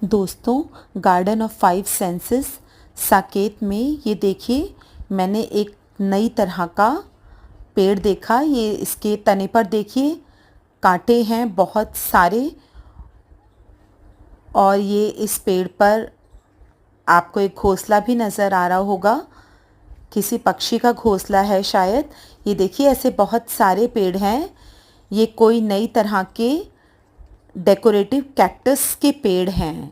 दोस्तों, garden of 5 senses Saket में ये देखिए मैंने एक नई तरह का पेड़ देखा। ये इसके तने पर देखिए कांटे हैं बहुत सारे, और ये इस पेड़ पर आपको एक घोंसला भी नज़र आ रहा होगा, किसी पक्षी का घोंसला है शायद। ये देखिए ऐसे बहुत सारे पेड़ हैं। ये कोई नई तरह के डेकोरेटिव कैक्टस के पेड़ हैं।